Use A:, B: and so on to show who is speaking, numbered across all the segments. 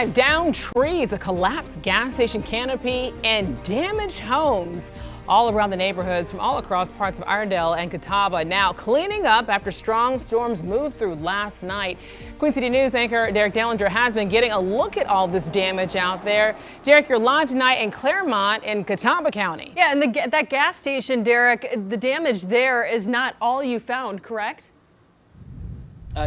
A: 5, downed trees, a collapsed gas station canopy, and damaged homes all around the neighborhoods from all across parts of Iredell and Catawba. Now cleaning up after strong storms moved through last night. Queen City News anchor Derek Dellinger has been getting a look at all this damage out there. Derek, you're live tonight in Claremont in Catawba County.
B: Yeah, and that gas station, Derek, the damage there is not all you found, correct?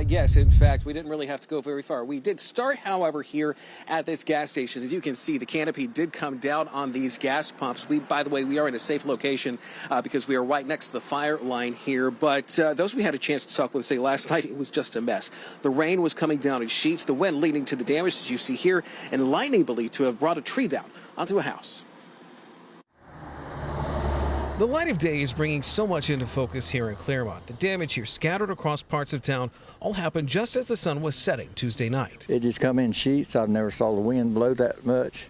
C: Yes, in fact, we didn't really have to go very far. We did start, however, here at this gas station. As you can see, the canopy did come down on these gas pumps. By the way, we are in a safe location because we are right next to the fire line here. But those we had a chance to talk with say last night, it was just a mess. The rain was coming down in sheets, the wind leading to the damage that you see here, and lightning believed to have brought a tree down onto a house.
D: The light of day is bringing so much into focus here in Claremont. The damage here scattered across parts of town all happened just as the sun was setting Tuesday night.
E: It just come in sheets. I've never saw the wind blow that much.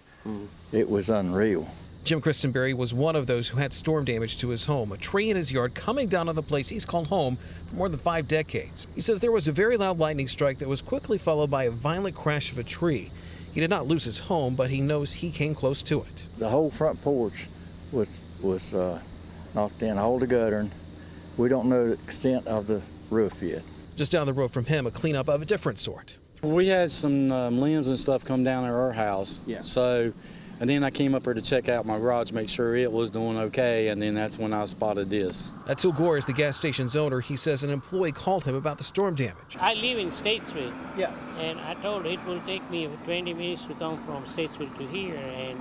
E: It was unreal.
D: Jim Christenberry was one of those who had storm damage to his home, a tree in his yard coming down on the place he's called home for more than 5 decades. He says there was a very loud lightning strike that was quickly followed by a violent crash of a tree. He did not lose his home, but he knows he came close to it.
E: The whole front porch was knocked in, all the guttering. We don't know the extent of the roof yet.
D: Just down the road from him, a cleanup of a different sort.
F: We had some limbs and stuff come down at our house.
C: Yeah.
F: So, and then I came up here to check out my garage, make sure it was doing okay, and then that's when I spotted this.
D: Atul Gore is the gas station's owner. He says an employee called him about the storm damage.
G: I live in Statesville.
C: Yeah.
G: And I told her it will take me 20 minutes to come from Statesville to here, and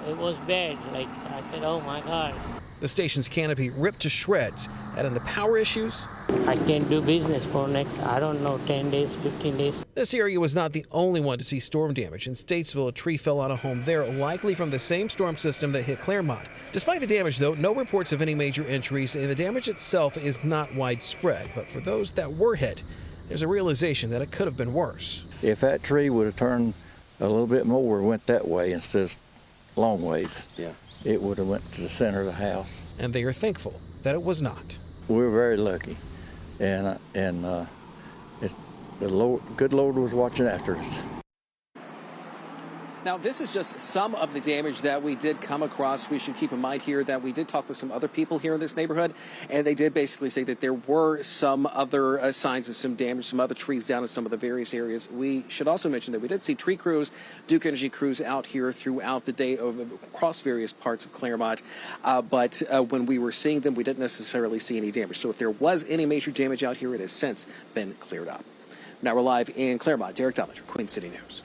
G: it was bad. Like, I said, oh my God.
D: The station's canopy ripped to shreds. Add in the power issues.
G: I can't do business for next, I don't know, 10 days, 15 days.
D: This area was not the only one to see storm damage. In Statesville, a tree fell on a home there, likely from the same storm system that hit Claremont. Despite the damage, though, no reports of any major injuries, and the damage itself is not widespread. But for those that were hit, there's a realization that it could have been worse.
E: If that tree would have turned a little bit more, went that way instead of long ways, it would have went to the center of the house.
D: And they are thankful that it was not.
E: We're very lucky, and the good Lord was watching after us.
C: Now, this is just some of the damage that we did come across. We should keep in mind here that we did talk with some other people here in this neighborhood, and they did basically say that there were some other signs of some damage, some other trees down in some of the various areas. We should also mention that we did see tree crews, Duke Energy crews out here throughout the day across various parts of Claremont, but when we were seeing them, we didn't necessarily see any damage. So if there was any major damage out here, it has since been cleared up. Now we're live in Claremont. Derek Dellinger, Queen City News.